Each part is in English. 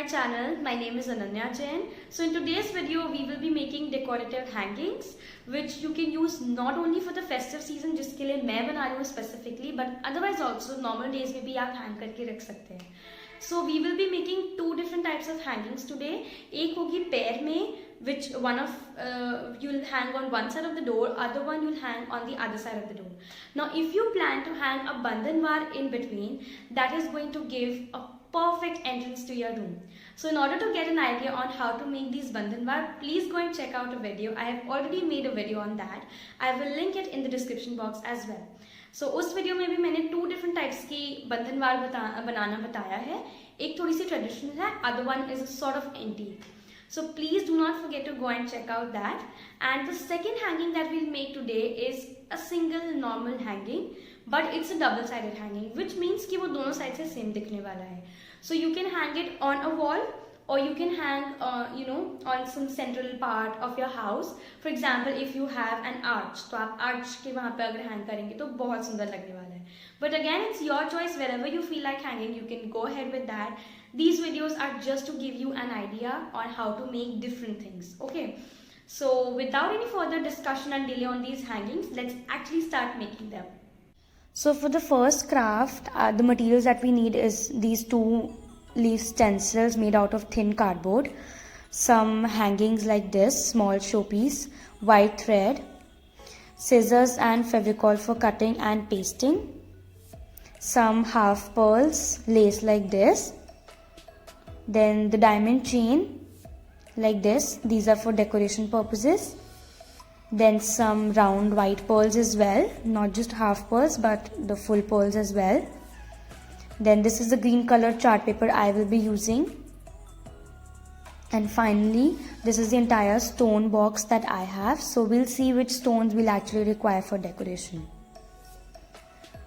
my channel. My name is Ananya Jain. So in today's video we will be making decorative hangings which you can use not only for the festive season जिसके लिए मैं बना रही हूँ specifically, but otherwise also normal days में भी आप hang करके रख सकते हैं. So we will be making two different types of hangings today. एक होगी pair में, which one of you'll hang on one side of the door, other one you'll hang on the other side of the door. Now if you plan to hang a bandhanwar in between, that is going to give a perfect entrance to your room. So in order to get an idea on how to make these bandhanwar, please go and check out a video. I have already made a video on that. I will link it in the description box as well. So उस video में भी मैंने to different types की बंधनवार बनाना बताया है. एक थोड़ी सी traditional है, other one is sort of antique. So please do not forget to go and check out that. And the second hanging that we'll make today is a single normal hanging, but it's a double sided hanging, which means कि वो दोनों side से same दिखने वाला है. So you can hang it on a wall, or you can hang on some central part of your house. For example, if you have an arch, तो आप arch के वहाँ पे अगर hang करेंगे तो बहुत सुंदर लगने वाला है. But again, it's your choice. Wherever you feel like hanging, you can go ahead with that. These videos are just to give you an idea on how to make different things. Okay, so without any further discussion and delay on these hangings, let's actually start making them. So for the first craft, the materials that we need is these two leaf stencils made out of thin cardboard, some hangings like this, small showpiece, white thread, scissors and fevicol for cutting and pasting, some half pearls, lace like this, then the diamond chain like this. These are for decoration purposes. Then some round white pearls as well, not just half pearls but the full pearls as well. Then this is the green color chart paper I will be using. And finally, this is the entire stone box that I have. So we'll see which stones we'll actually require for decoration.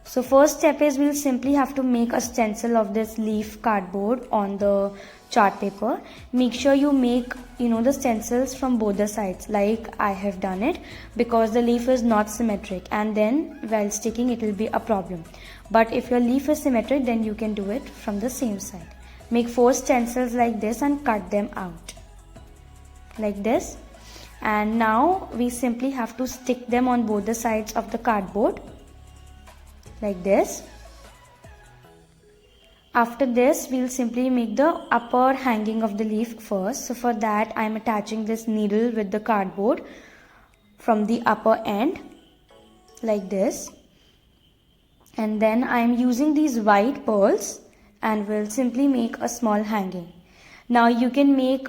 So first step is we'll simply have to make a stencil of this leaf cardboard on the chart paper. Make sure you make the stencils from both the sides like I have done it, because the leaf is not symmetric and then while sticking it will be a problem. But if your leaf is symmetric, then you can do it from the same side. Make 4 stencils like this and cut them out like this. And now we simply have to stick them on both the sides of the cardboard like this. After this, we'll simply make the upper hanging of the leaf first. So for that, I'm attaching this needle with the cardboard from the upper end like this. And then I'm using these white pearls and will simply make a small hanging. Now you can make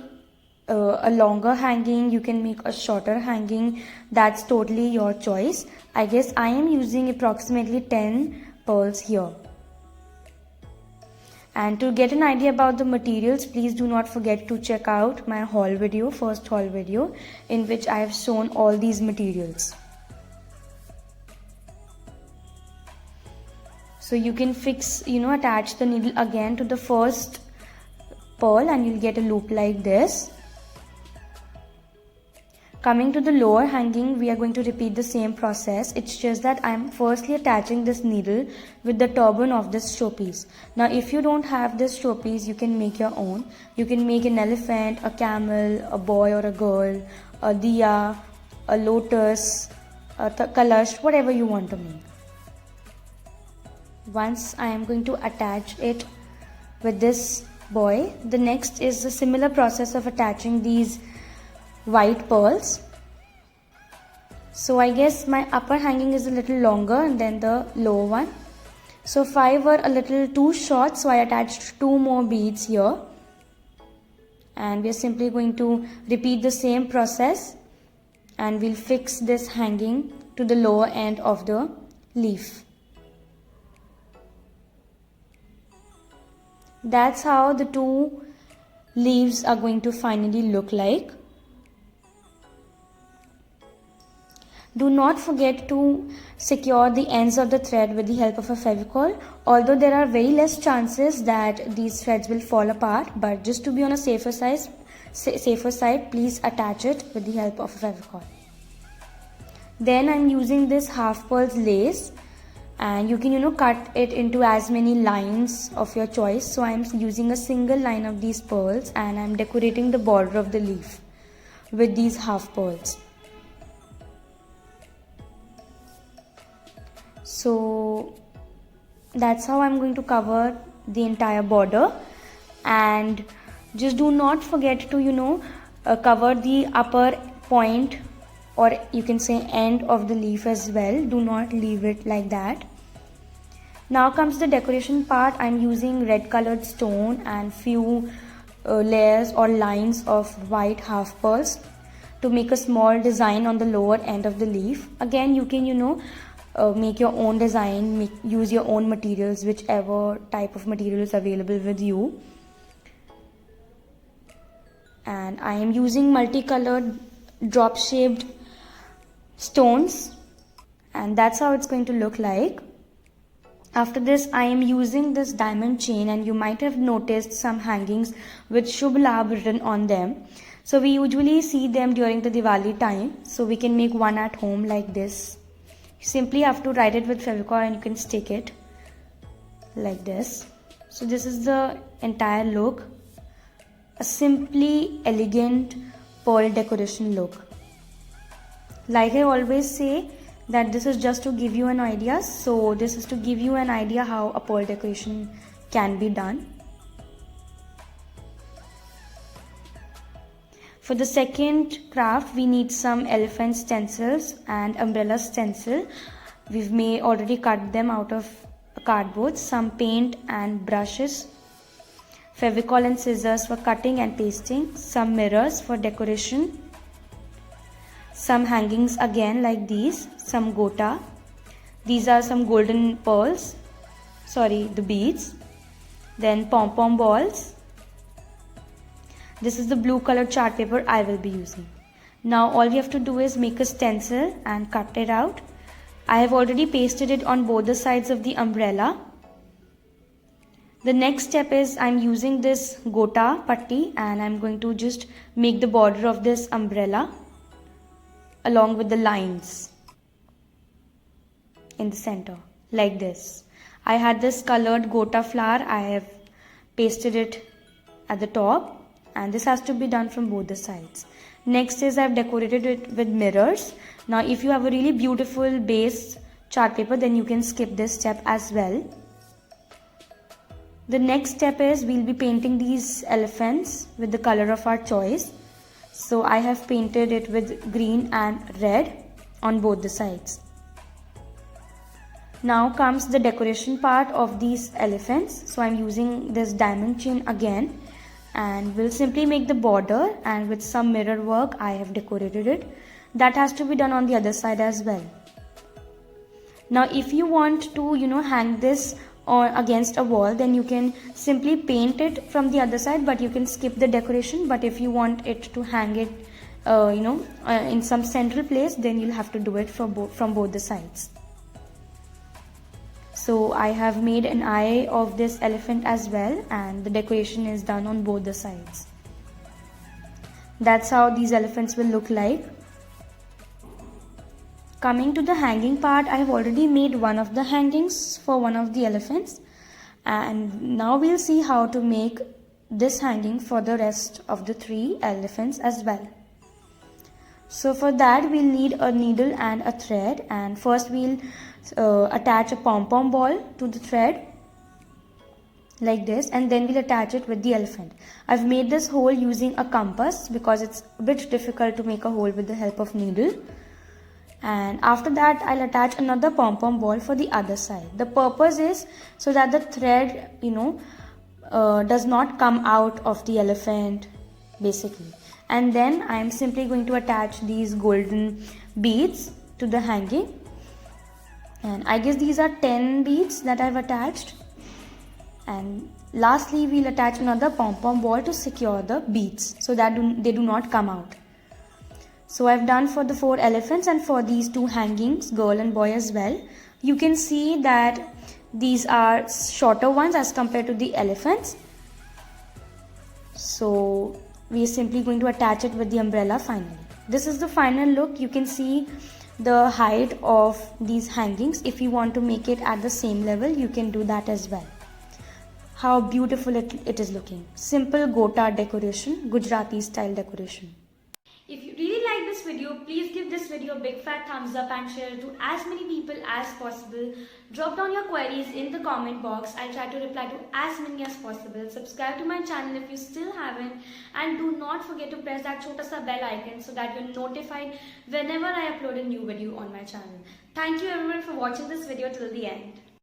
a longer hanging, you can make a shorter hanging. That's totally your choice. I guess I am using approximately 10 pearls here. And to get an idea about the materials, please do not forget to check out my haul video, first haul video, in which I have shown all these materials. So you can attach the needle again to the first pearl and you'll get a loop like this. Coming to the lower hanging, we are going to repeat the same process. It's just that I'm firstly attaching this needle with the turban of this showpiece. Now if you don't have this showpiece, you can make your own. You can make an elephant, a camel, a boy or a girl, a diya, a lotus, a kalash, whatever you want to make. Once I am going to attach it with this boy, the next is a similar process of attaching these white pearls. So I guess my upper hanging is a little longer than the lower one. So 5 were a little too short, so I attached 2 more beads here. And we are simply going to repeat the same process and we'll fix this hanging to the lower end of the leaf. That's how the 2 leaves are going to finally look like. Do not forget to secure the ends of the thread with the help of a fevicol, although there are very less chances that these threads will fall apart, but just to be on a safer side, please attach it with the help of a fevicol. Then I'm using this half pearls lace and you can cut it into as many lines of your choice. So I'm using a single line of these pearls, and I'm decorating the border of the leaf with these half pearls. So that's how I'm going to cover the entire border. And just do not forget to cover the upper point, or you can say end of the leaf as well. Do not leave it like that. Now comes the decoration part. I'm using red colored stone and few layers or lines of white half pearls to make a small design on the lower end of the leaf. Again, you can make your own design, use your own materials, whichever type of material is available with you. And I am using multicolored drop shaped stones, and that's how it's going to look like. After this, I am using this diamond chain, and you might have noticed some hangings with Shubh Labh written on them. So we usually see them during the Diwali time, so we can make one at home like this. You simply have to write it with Fevicol and you can stick it like this. So this is the entire look, a simply elegant pearl decoration look. Like I always say, that this is just to give you an idea. So this is to give you an idea how a pearl decoration can be done. For the second craft, we need some elephant stencils and umbrella stencil. We've already cut them out of cardboard, some paint and brushes, Fevicol and scissors for cutting and pasting, some mirrors for decoration, some hangings again like these, some gota. These are some golden pearls, the beads. Then pom-pom balls. This is the blue colored chart paper I will be using. Now all we have to do is make a stencil and cut it out. I have already pasted it on both the sides of the umbrella. The next step is I'm using this gota patti, and I'm going to just make the border of this umbrella along with the lines in the center like this. I had this colored gota flower. I have pasted it at the top, and this has to be done from both the sides. Next is I've decorated it with mirrors. Now if you have a really beautiful base chart paper, then you can skip this step as well. The next step is we'll be painting these elephants with the color of our choice. So I have painted it with green and red on both the sides. Now comes the decoration part of these elephants. So I'm using this diamond chain again, and we'll simply make the border, and with some mirror work I have decorated it. That has to be done on the other side as well. Now if you want to hang this or against a wall, then you can simply paint it from the other side, but you can skip the decoration. But if you want it to hang it in some central place, then you'll have to do it from both the sides. So I have made an eye of this elephant as well, and the decoration is done on both the sides. That's how these elephants will look like. Coming to the hanging part, I have already made one of the hangings for one of the elephants, and now we'll see how to make this hanging for the rest of the 3 elephants as well. So for that we'll need a needle and a thread, and first we'll attach a pom-pom ball to the thread like this, and then we'll attach it with the elephant. I've made this hole using a compass because it's a bit difficult to make a hole with the help of needle. And after that I'll attach another pom-pom ball for the other side. The purpose is so that the thread does not come out of the elephant basically. And then I'm simply going to attach these golden beads to the hanging, and I guess these are 10 beads that I've attached. And lastly we'll attach another pom-pom ball to secure the beads so that they do not come out. So I've done for the 4 elephants and for these 2 hangings, girl and boy as well. You can see that these are shorter ones as compared to the elephants. So we are simply going to attach it with the umbrella finally. This is the final look. You can see the height of these hangings. If you want to make it at the same level, you can do that as well. How beautiful it is looking. Simple gota decoration, Gujarati style decoration. If you really like this video, please give this video a big fat thumbs up and share it to as many people as possible. Drop down your queries in the comment box. I'll try to reply to as many as possible. Subscribe to my channel if you still haven't, and do not forget to press that chota sa bell icon so that you're notified whenever I upload a new video on my channel. Thank you everyone for watching this video till the end.